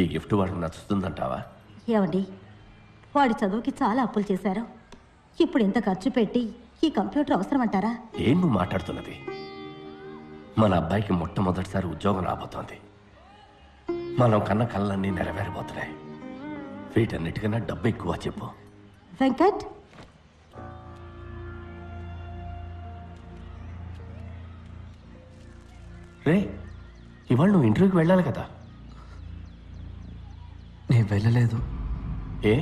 ఈ గిఫ్ట్ వాడికి నచ్చుతుందంటావా? ఏమండి, వాడి చదువుకి చాలా అప్పులు చేశారు. ఇప్పుడు ఇంత ఖర్చు పెట్టి ఈ కంప్యూటర్ అవసరం అంటారా? ఏం నువ్వు మాట్లాడుతున్నది? మన అబ్బాయికి మొట్టమొదటిసారి ఉద్యోగం రాబోతోంది. మనం కన్న కళ్ళన్నీ నెరవేరబోతున్నాయి. వీటన్నిటికన్నా డబ్బు ఎక్కువ చెప్పు. వెంకట్, రే, ఇవాళ నువ్వు ఇంటర్వ్యూకి వెళ్ళాలి కదా? నేను వెళ్ళలేదు. ఏ?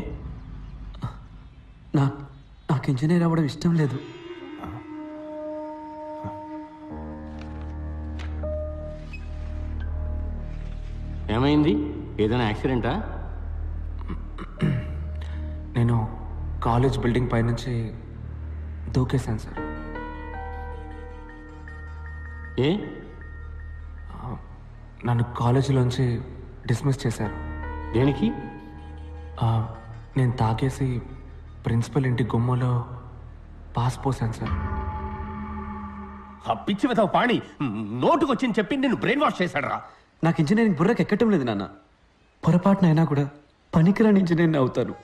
నాకు ఇంజనీర్ అవ్వడం ఇష్టం లేదు. ఏమైంది? ఏదైనా యాక్సిడెంటా? నేను కాలేజ్ బిల్డింగ్ పైనుంచి దూకేశాను సార్. ఏ? నన్ను కాలేజీలోంచి డిస్మిస్ చేశారు. దేనికి? నేను తాగేసి ప్రిన్సిపల్ ఇంటి గుమ్మలో పాస్ పోసాను సార్. ఆ పిచ్చి వెతవ పాణి నోటుకొచ్చింది చెప్పి నిన్ను బ్రెయిన్ వాష్ చేశాడు రా. నాకు ఇంజనీరింగ్ బుర్రకు ఎక్కటం లేదు నాన్న. పొరపాటునైనా కూడా పనికిరాని ఇంజనీర్ని అవుతాను.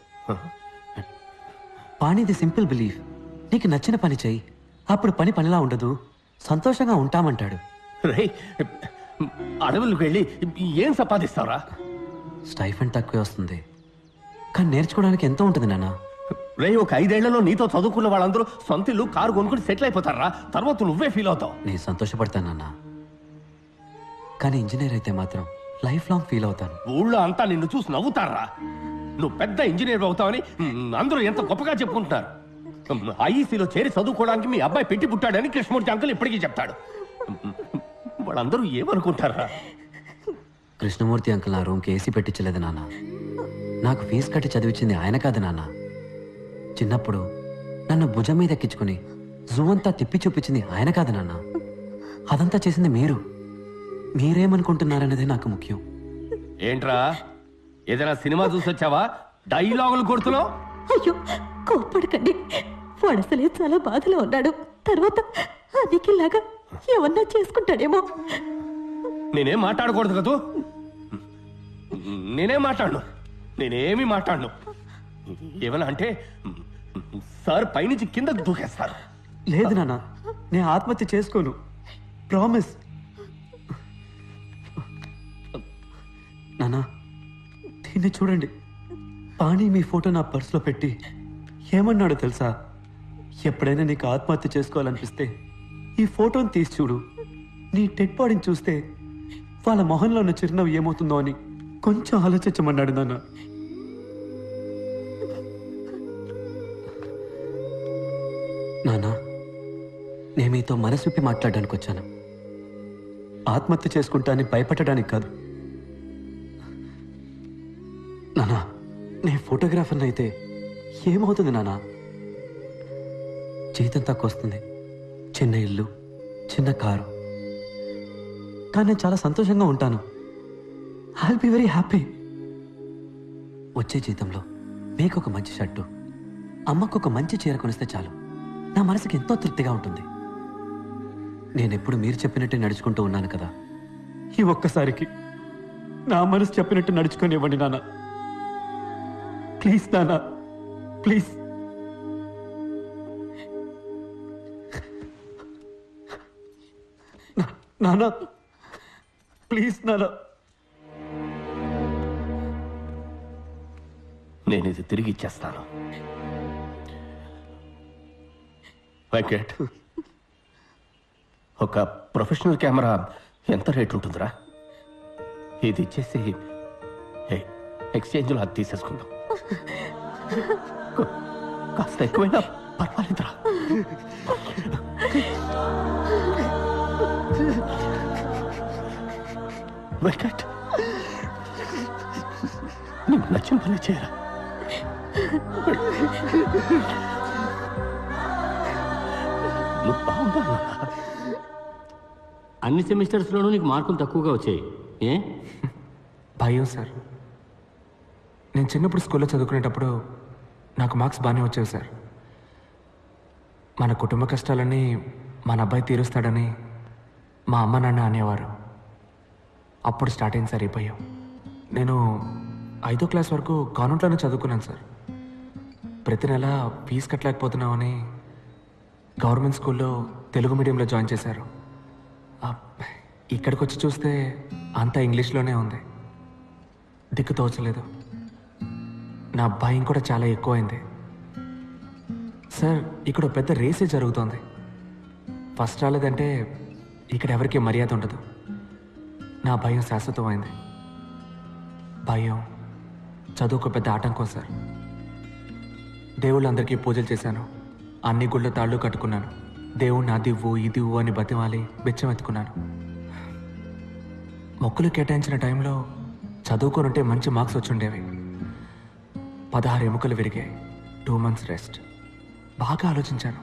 పాణిది సింపుల్ బిలీఫ్. నీకు నచ్చిన పని చెయ్యి, అప్పుడు పని పనిలా ఉండదు, సంతోషంగా ఉంటామంటాడు. రే, అడవులకు వెళ్ళి ఏం సంపాదిస్తావురా? స్టైఫండ్ తక్కువే వస్తుంది, కానీ నేర్చుకోవడానికి ఎంతో ఉంటుంది నాన్న. రే, ఒక 5 ఏళ్లలో నీతో చదువుకున్న వాళ్ళందరూ సొంత ఇల్లు కారు కొనుక్కుని సెటిల్ అయిపోతారా. తర్వాత నువ్వే ఫీల్ అవుతావు. నేను సంతోషపడతాను నాన్న, కానీ ఇంజనీర్ అయితే మాత్రం లైఫ్ లాంగ్ ఫీల్ అవుతాను. ఊళ్ళో అంతా నిన్ను చూసి నవ్వుతారా. నువ్వు పెద్ద ఇంజనీర్ అవుతావని అందరూ ఎంత గొప్పగా చెప్పుకుంటున్నారు. ఐఈసీలో చేరి చదువుకోవడానికి మీ అబ్బాయి పెట్టి పుట్టాడని కృష్ణమూర్తి అంకుల్ ఇప్పటికీ చెప్తాడు. వాళ్ళందరూ ఏమనుకుంటారా? కృష్ణమూర్తి అంకుల్ నా రూమ్కి ఏసీ పెట్టించలేదు నాన్న. నాకు ఫీజు కట్టి చదివించింది ఆయన కాదు నాన్న. చిన్నప్పుడు నన్ను భుజం మీద ఎక్కించుకుని జూ అంతా తిప్పి చూపించింది ఆయన కాదు నాన్న. అదంతా చేసింది మీరు. మీరేమనుకుంటున్నారనేది నాకు ముఖ్యం. ఏంట్రా, ఏదైనా సినిమా చూసి వచ్చావా? డైలాగులు కొడుతున్నావు? అయ్యో, కోప్పడకండి. వాడు అసలే చాలా బాధలో ఉన్నాడు. తర్వాత అదికిలాగా ఏమన్నా చేసుకుంటాడేమో. నేనేం మాట్లాడకూడదు కదూ? నేనేం మాట్లాడను, నేనేమి మాట్లాడను. ఏమన్నా అంటే సార్ పైనుంచి కిందకు దూకేస్తారు. లేదు నాన్న, నేను ఆత్మహత్య చేసుకోను, ప్రామిస్. నాన్న, దీన్ని చూడండి. పాణి మీ ఫోటో నా పర్సులో పెట్టి ఏమన్నాడో తెలుసా? ఎప్పుడైనా నీకు ఆత్మహత్య చేసుకోవాలనిపిస్తే ఈ ఫోటోని తీసి చూడు. నీ డెడ్ బాడీని చూస్తే వాళ్ళ మొహంలో ఉన్న చిరునవ్వు ఏమవుతుందో అని కొంచెం ఆలోచించమన్నాడు నాన్న. నాన్న, నేను మీతో మనసు విప్పి మాట్లాడడానికి వచ్చాను. ఆత్మహత్య చేసుకుంటానని భయపడడానికి కాదు. నానా, నేను ఫోటోగ్రాఫర్ని అయితే ఏమవుతుంది నానా? జీతం తక్కువ వస్తుంది, చిన్న ఇల్లు, చిన్న కారు, కానీ నేను చాలా సంతోషంగా ఉంటాను. I will be very happy. వచ్చే జీతంలో మీకు ఒక మంచి షర్టు, అమ్మకు ఒక మంచి చీర కొనిస్తే చాలు, నా మనసుకి ఎంతో తృప్తిగా ఉంటుంది. నేనెప్పుడు మీరు చెప్పినట్టు నడుచుకుంటూ ఉన్నాను కదా. ఈ ఒక్కసారికి నా మనసు చెప్పినట్టు నడుచుకొని ఇవ్వండి నాన్న. ప్లీజ్ నాన్న, ప్లీజ్. నాన్న, ప్లీజ్ నాన్న. నేను ఇది తిరిగి ఇచ్చేస్తాను. వెంకట్, ఒక ప్రొఫెషనల్ కెమెరా ఎంత రేట్ ఉంటుందిరా? ఇది ఇచ్చేసి ఎక్స్చేంజ్లో అది తీసేసుకుందాం. కాస్త ఎక్కువైనా పర్వాలేదురా. వెంకట్, నీకు నచ్చిన పని చేయరా. నువ్వు బాగుండాలి. అన్ని సెమిస్టర్స్లోనూ నీకు మార్కులు తక్కువగా వచ్చాయి. ఏ? భయం సార్. నేను చిన్నప్పుడు స్కూల్లో చదువుకునేటప్పుడు నాకు మార్క్స్ బాగానే వచ్చేవి సార్. మన కుటుంబ కష్టాలన్నీ మన అబ్బాయి తీరుస్తాడని మా అమ్మ నాన్న అనేవారు. అప్పుడు స్టార్ట్ అయింది సార్ ఈ భయం. నేను 5వ క్లాస్ వరకు కాన్వెంట్లోనే చదువుకున్నాను సార్. ప్రతి నెల ఫీజు కట్టలేకపోతున్నామని గవర్నమెంట్ స్కూల్లో తెలుగు మీడియంలో జాయిన్ చేశారు. ఇక్కడికి వచ్చి చూస్తే అంతా ఇంగ్లీష్లోనే ఉంది. దిక్కు తోచలేదు. నా భయం కూడా చాలా ఎక్కువైంది సార్. ఇక్కడ పెద్ద రేసే జరుగుతోంది. ఫస్ట్ రాలేదంటే ఇక్కడ ఎవరికి మర్యాద ఉండదు. నా భయం శాశ్వతమైంది. భయం చదువుకు పెద్ద ఆటంకం సార్. దేవుళ్ళందరికీ పూజలు చేశాను. అన్ని గుళ్ళ తాళ్ళు కట్టుకున్నాను. దేవుణ్ణి అదివ్వు ఇదివ్వు అని బతిమాలి బెచ్చమెత్తుకున్నాను. మొక్కులు కేటాయించిన టైంలో చదువుకోనుంటే మంచి మార్క్స్ వచ్చి ఉండేవి. 16 ఎముకలు విరిగాయి. 2 months రెస్ట్. బాగా ఆలోచించాను.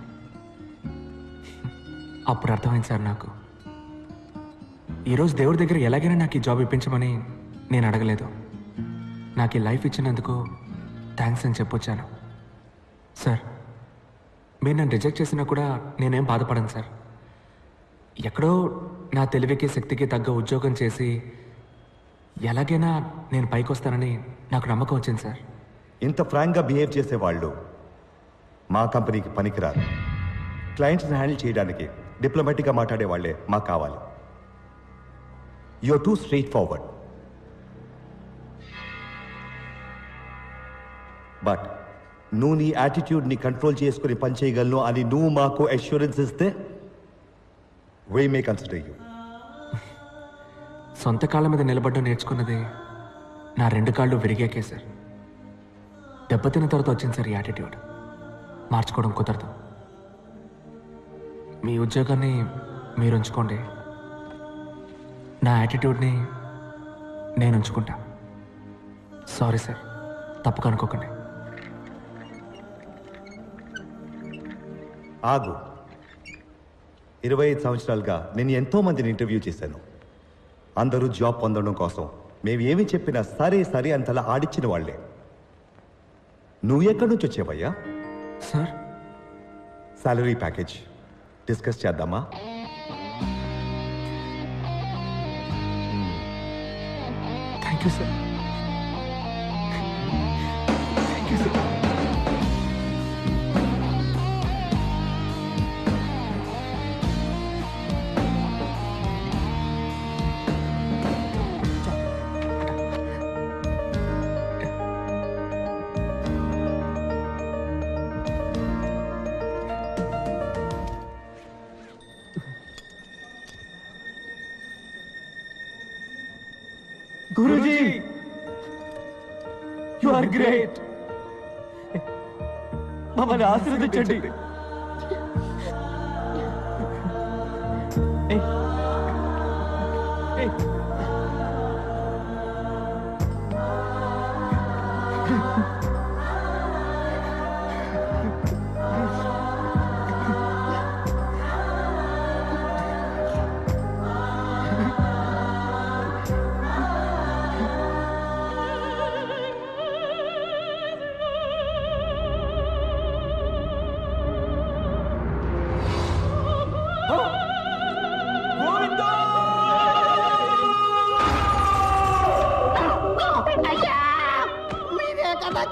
అప్పుడు అర్థమైంది సార్ నాకు. ఈరోజు దేవుడి దగ్గర ఎలాగైనా నాకు ఈ జాబ్ ఇప్పించమని నేను అడగలేదు. నాకు ఈ లైఫ్ ఇచ్చినందుకు థ్యాంక్స్ అని చెప్పొచ్చాను. సార్, మీరు నన్ను రిజెక్ట్ చేసినా కూడా నేనేం బాధపడను సార్. ఎక్కడో నా తెలివికి శక్తికి తగ్గ ఉద్యోగం చేసి ఎలాగైనా నేను పైకి వస్తానని నాకు నమ్మకం వచ్చింది సార్. ఇంత ఫ్రాంక్గా బిహేవ్ చేసేవాళ్ళు మా కంపెనీకి పనికిరారు. క్లయింట్స్ని హ్యాండిల్ చేయడానికి డిప్లొమాటిక్గా మాట్లాడే వాళ్ళే మాకు కావాలి. You are too straightforward. But నువ్వు నీ యాటిట్యూడ్ని కంట్రోల్ చేసుకుని పనిచేయగలను అని నువ్వు మాకు అష్యూరెన్స్ ఇస్తే వీ మే కన్సిడర్ యూ. సొంత కాళ్ళ మీద నిలబడడం నేర్చుకున్నది నా 2 కాళ్ళు విరిగాకే సార్. దెబ్బతిన్న తర్వాత వచ్చింది సార్ ఈ యాటిట్యూడ్. మార్చుకోవడం కుదరదు. మీ ఉద్యోగాన్ని మీరు ఉంచుకోండి. నా యాటిట్యూడ్ని నేను ఉంచుకుంటా. సారీ సార్, తప్పుగా అనుకోకండి. ఆగు. 25 సంవత్సరాలుగా నేను ఎంతో మందిని ఇంటర్వ్యూ చేశాను. అందరూ జాబ్ పొందడం కోసం మేము ఏమి చెప్పినా సరే సరే అంతలా ఆడిచ్చిన వాళ్ళే. నువ్వు ఎక్కడి నుంచి వచ్చావయ్యా? సార్, సాలరీ ప్యాకేజ్ డిస్కస్ చేద్దామా? Thank you sir. Thank you sir. Guruji, you are great. మమ్మల్ని ఆశీర్వదించండి.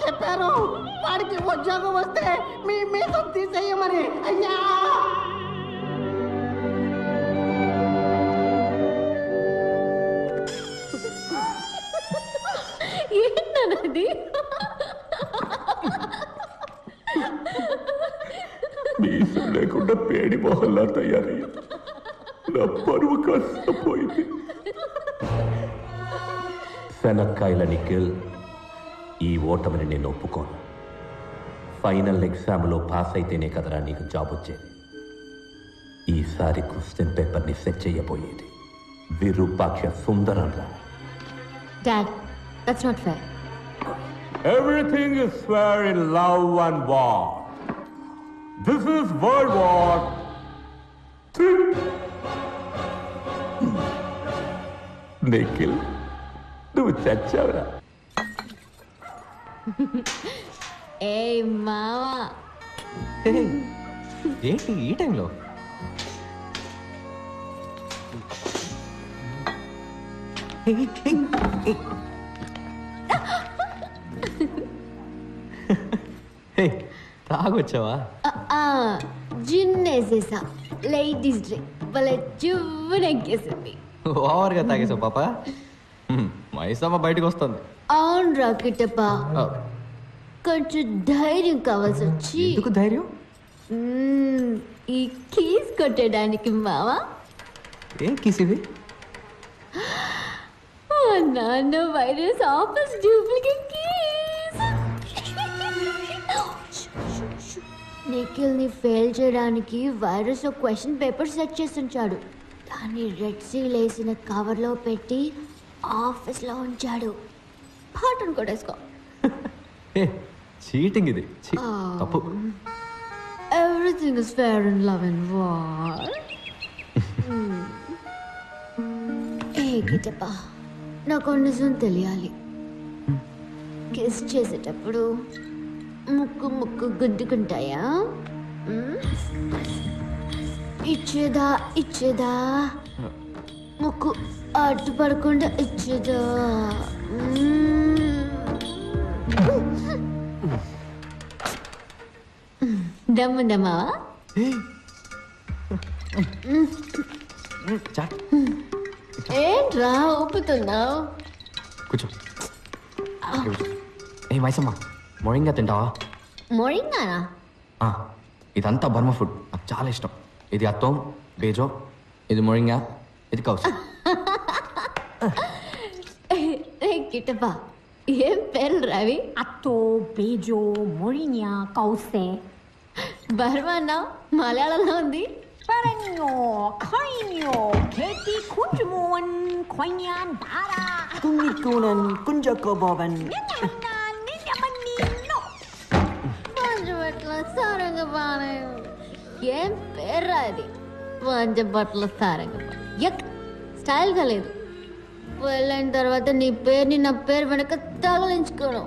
చెప్పారు వాడికి ఉద్యోగం వస్తే మీ మీద తీసేయమని. అయ్యా, ఏంటన్నది? మీసం లేకుండా పేడి మొహల్లా తయారయ్యా. నా పరువు కాస్త పోయింది. శనక్కాయల నిఖిల్, ఈ ఓటమిని నేను ఒప్పుకోను. ఫైనల్ ఎగ్జామ్లో పాస్ అయితేనే కదరా నీకు జాబ్ వచ్చేది. ఈసారి క్వశ్చన్ పేపర్ని సెట్ చేయబోయేది విరూపాక్ష సుందరం రా. Dad, that's not fair. Everything is fair in love and war. This is World War III. Nikhil, నువ్వు చచ్చావురా. ఏ మావా, ఏంటి ఈ టైంలో? తాగొచ్చావా? జిన్ వేసేసా లేడీస్ డ్రింక్ భలే చువ్వునెక్కేసింది. ఓవర్గా తాగేసావు పాప. మైసమ్మ బయటకు వస్తుంది. అవును రా కిట్టప్ప, కొంచెం ధైర్యం కావాల్సి వచ్చి. ఎందుకు ధైర్యం? ఈ కీస్ కొట్టడానికి మావా. ఏం కీస్ ఇవి? నాన్న virus office duplicate keys. Nikhil ని ఫెయిల్ చేయడానికి వైరస్ క్వశ్చన్ పేపర్ సెట్ చేసి ఉంచాడు. దాన్ని రెడ్ సీల్ వేసిన కవర్లో పెట్టి ఆఫీస్లో ఉంచాడు. పాటను కొట్టేసుకో. చీటింగ్ ఇది. తప్పు. Everything is fair in love and war. ఏ గిట్టప్ప, నాకు నిజం తెలియాలి. కిస్ చేసేటప్పుడు ముక్కు ముక్కు గుద్దుకుంటాయా? ఇచ్చేదా ముక్కు అడ్డు పడకుండా ఇచ్చేదా? దమ్ముందమ్మా. ఏంట్రా ఊపుతున్నావు? కూర్చో. ఏ మైసమ్మ, మొరింగా తింటావా? మొరింగానా? ఇదంతా బర్మా ఫుడ్, నాకు చాలా ఇష్టం. ఇది అత్తోం బేజో, ఇది మొరింగా, ఇది కౌస్. కిట్టప్ప, ఏం పేర్లు రావి? అత్తో, బేజో, మొరినియా, కౌసే. బర్మా మలయాళంలో ఉంది. Paranyo, Kainyo, Keti Kunjumon, Koinyan, Bara, Kunikunan, Kunjakobovan. Ninyamanino. Panchabatla Sarangapani. ఏం పేరు అది? పంచబట్ల సారంగపాణి. యక్, స్టైల్గా లేదు. పెళ్ళైన తర్వాత నీ పేరుని నా పేరు వెనక తగిలించుకోను.